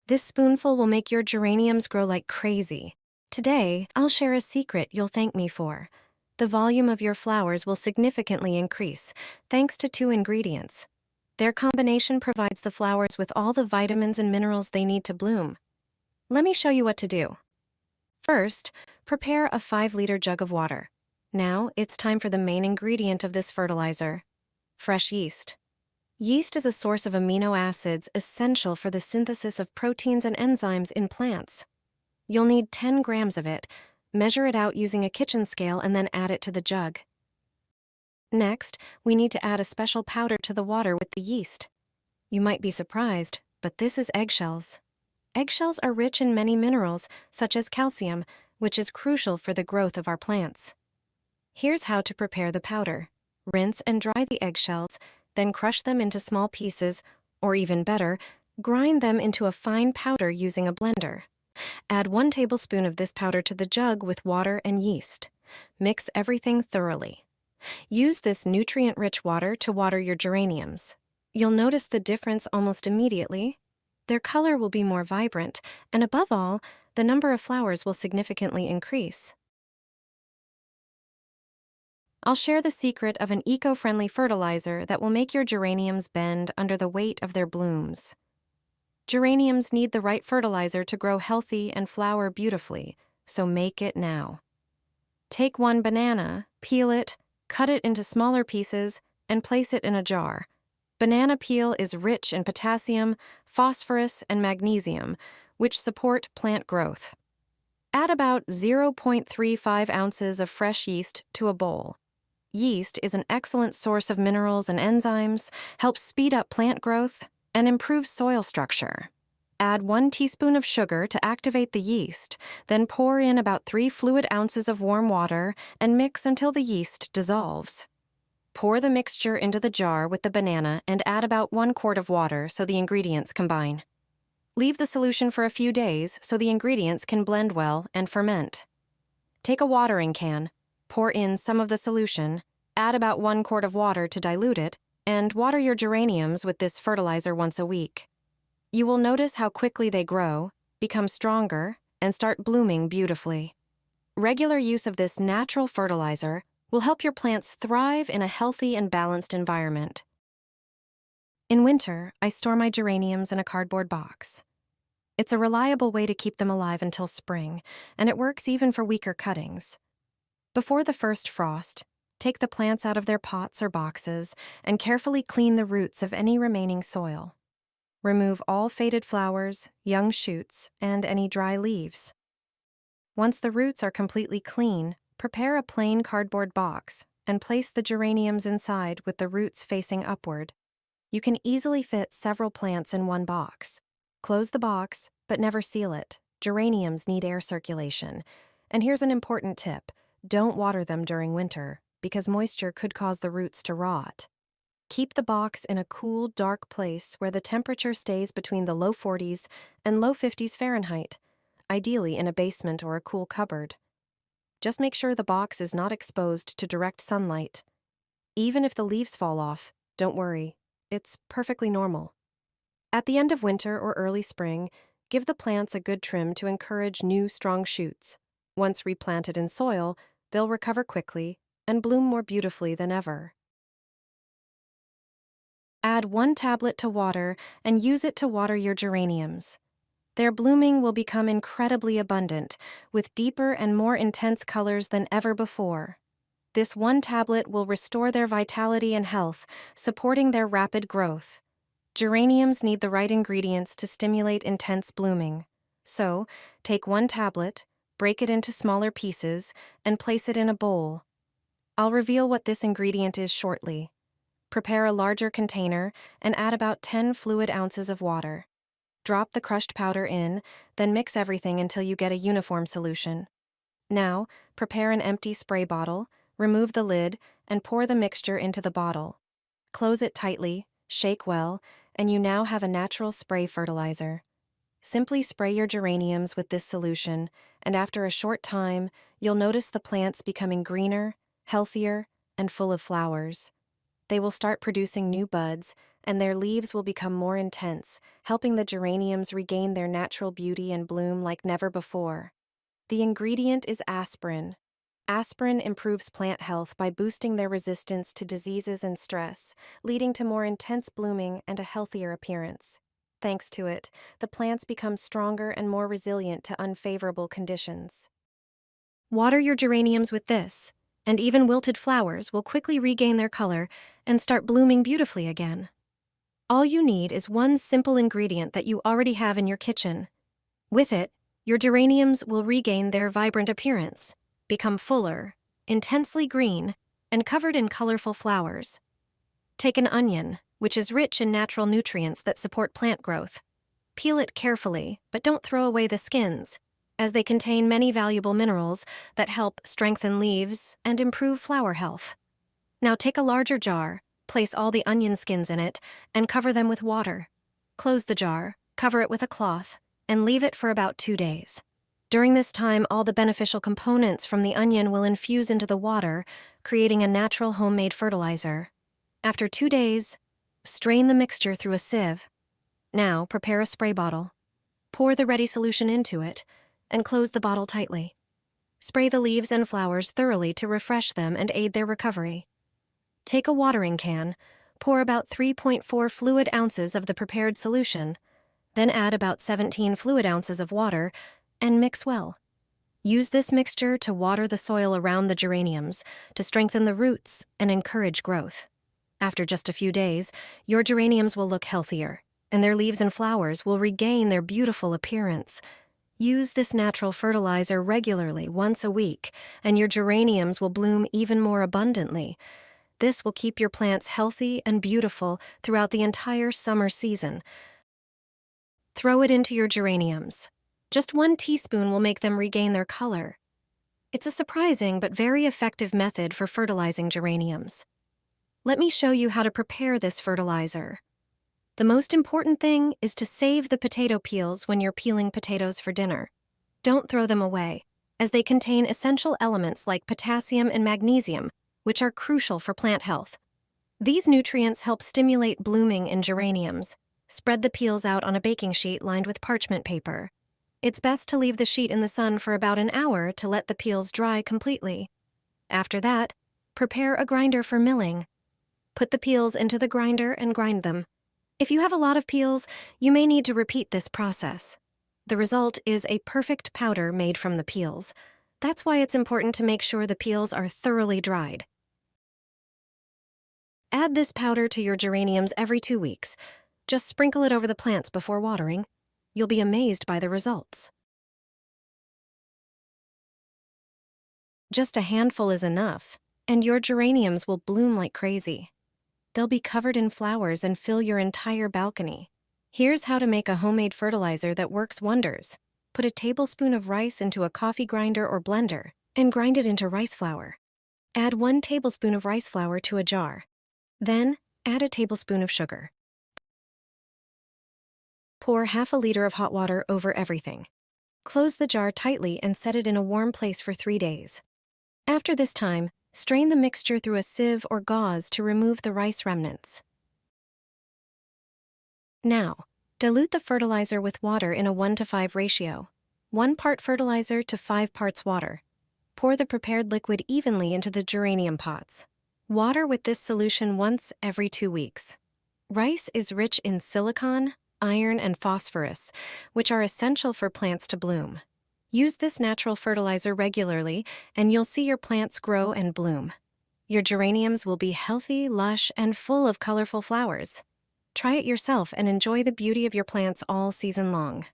This spoonful will make your geraniums grow like crazy. Today, I'll share a secret you'll thank me for. The volume of your flowers will significantly increase, thanks to two ingredients. Their combination provides the flowers with all the vitamins and minerals they need to bloom. Let me show you what to do. First, prepare a 5-liter jug of water. Now, it's time for the main ingredient of this fertilizer: fresh yeast. Yeast is a source of amino acids essential for the synthesis of proteins and enzymes in plants. You'll need 10 grams of it. Measure it out using a kitchen scale and then add it to the jug. Next, we need to add a special powder to the water with the yeast. You might be surprised, but this is eggshells. Eggshells are rich in many minerals, such as calcium, which is crucial for the growth of our plants. Here's how to prepare the powder. Rinse and dry the eggshells, then crush them into small pieces, or even better, grind them into a fine powder using a blender. Add 1 tablespoon of this powder to the jug with water and yeast. Mix everything thoroughly. Use this nutrient-rich water to water your geraniums. You'll notice the difference almost immediately. Their color will be more vibrant, and above all, the number of flowers will significantly increase. I'll share the secret of an eco-friendly fertilizer that will make your geraniums bend under the weight of their blooms. Geraniums need the right fertilizer to grow healthy and flower beautifully, so make it now. Take 1 banana, peel it, cut it into smaller pieces, and place it in a jar. Banana peel is rich in potassium, phosphorus, and magnesium, which support plant growth. Add about 0.35 ounces of fresh yeast to a bowl. Yeast is an excellent source of minerals and enzymes, helps speed up plant growth, and improves soil structure. Add 1 teaspoon of sugar to activate the yeast, then pour in about 3 fluid ounces of warm water and mix until the yeast dissolves. Pour the mixture into the jar with the banana and add about 1 quart of water so the ingredients combine. Leave the solution for a few days so the ingredients can blend well and ferment. Take a watering can, pour in some of the solution, add about 1 quart of water to dilute it, and water your geraniums with this fertilizer once a week. You will notice how quickly they grow, become stronger, and start blooming beautifully. Regular use of this natural fertilizer will help your plants thrive in a healthy and balanced environment. In winter, I store my geraniums in a cardboard box. It's a reliable way to keep them alive until spring, and it works even for weaker cuttings. Before the first frost, take the plants out of their pots or boxes and carefully clean the roots of any remaining soil. Remove all faded flowers, young shoots, and any dry leaves. Once the roots are completely clean, prepare a plain cardboard box and place the geraniums inside with the roots facing upward. You can easily fit several plants in one box. Close the box, but never seal it. Geraniums need air circulation. And here's an important tip: don't water them during winter, because moisture could cause the roots to rot. Keep the box in a cool, dark place where the temperature stays between the low 40s and low 50s Fahrenheit, ideally in a basement or a cool cupboard. Just make sure the box is not exposed to direct sunlight. Even if the leaves fall off, don't worry. It's perfectly normal. At the end of winter or early spring, give the plants a good trim to encourage new, strong shoots. Once replanted in soil, they'll recover quickly and bloom more beautifully than ever. Add 1 tablet to water and use it to water your geraniums. Their blooming will become incredibly abundant, with deeper and more intense colors than ever before. This 1 tablet will restore their vitality and health, supporting their rapid growth. Geraniums need the right ingredients to stimulate intense blooming. So, take 1 tablet, break it into smaller pieces, and place it in a bowl. I'll reveal what this ingredient is shortly. Prepare a larger container and add about 10 fluid ounces of water. Drop the crushed powder in, then mix everything until you get a uniform solution. Now, prepare an empty spray bottle, remove the lid, and pour the mixture into the bottle. Close it tightly, shake well, and you now have a natural spray fertilizer. Simply spray your geraniums with this solution, and after a short time, you'll notice the plants becoming greener, healthier, and full of flowers. They will start producing new buds, and their leaves will become more intense, helping the geraniums regain their natural beauty and bloom like never before. The ingredient is aspirin. Aspirin improves plant health by boosting their resistance to diseases and stress, leading to more intense blooming and a healthier appearance. Thanks to it, the plants become stronger and more resilient to unfavorable conditions. Water your geraniums with this, and even wilted flowers will quickly regain their color and start blooming beautifully again. All you need is one simple ingredient that you already have in your kitchen. With it, your geraniums will regain their vibrant appearance, become fuller, intensely green, and covered in colorful flowers. Take an onion, which is rich in natural nutrients that support plant growth. Peel it carefully, but don't throw away the skins, as they contain many valuable minerals that help strengthen leaves and improve flower health. Now take a larger jar, place all the onion skins in it, and cover them with water. Close the jar, cover it with a cloth, and leave it for about 2 days. During this time, all the beneficial components from the onion will infuse into the water, creating a natural homemade fertilizer. After 2 days, strain the mixture through a sieve. Now, prepare a spray bottle. Pour the ready solution into it, and close the bottle tightly. Spray the leaves and flowers thoroughly to refresh them and aid their recovery. Take a watering can, pour about 3.4 fluid ounces of the prepared solution, then add about 17 fluid ounces of water, and mix well. Use this mixture to water the soil around the geraniums to strengthen the roots and encourage growth. After just a few days, your geraniums will look healthier, and their leaves and flowers will regain their beautiful appearance. Use this natural fertilizer regularly once a week, and your geraniums will bloom even more abundantly. This will keep your plants healthy and beautiful throughout the entire summer season. Throw it into your geraniums. Just 1 teaspoon will make them regain their color. It's a surprising but very effective method for fertilizing geraniums. Let me show you how to prepare this fertilizer. The most important thing is to save the potato peels when you're peeling potatoes for dinner. Don't throw them away, as they contain essential elements like potassium and magnesium, which are crucial for plant health. These nutrients help stimulate blooming in geraniums. Spread the peels out on a baking sheet lined with parchment paper. It's best to leave the sheet in the sun for about an hour to let the peels dry completely. After that, prepare a grinder for milling. Put the peels into the grinder and grind them. If you have a lot of peels, you may need to repeat this process. The result is a perfect powder made from the peels. That's why it's important to make sure the peels are thoroughly dried. Add this powder to your geraniums every 2 weeks. Just sprinkle it over the plants before watering. You'll be amazed by the results. Just a handful is enough, and your geraniums will bloom like crazy. They'll be covered in flowers and fill your entire balcony. Here's how to make a homemade fertilizer that works wonders. Put a tablespoon of rice into a coffee grinder or blender and grind it into rice flour. Add 1 tablespoon of rice flour to a jar. Then, add a tablespoon of sugar. Pour ½ liter of hot water over everything. Close the jar tightly and set it in a warm place for 3 days. After this time, strain the mixture through a sieve or gauze to remove the rice remnants. Now, dilute the fertilizer with water in a 1:5 ratio. 1 part fertilizer to 5 parts water. Pour the prepared liquid evenly into the geranium pots. Water with this solution once every 2 weeks. Rice is rich in silicon, iron, and phosphorus, which are essential for plants to bloom. Use this natural fertilizer regularly, and you'll see your plants grow and bloom. Your geraniums will be healthy, lush, and full of colorful flowers. Try it yourself and enjoy the beauty of your plants all season long.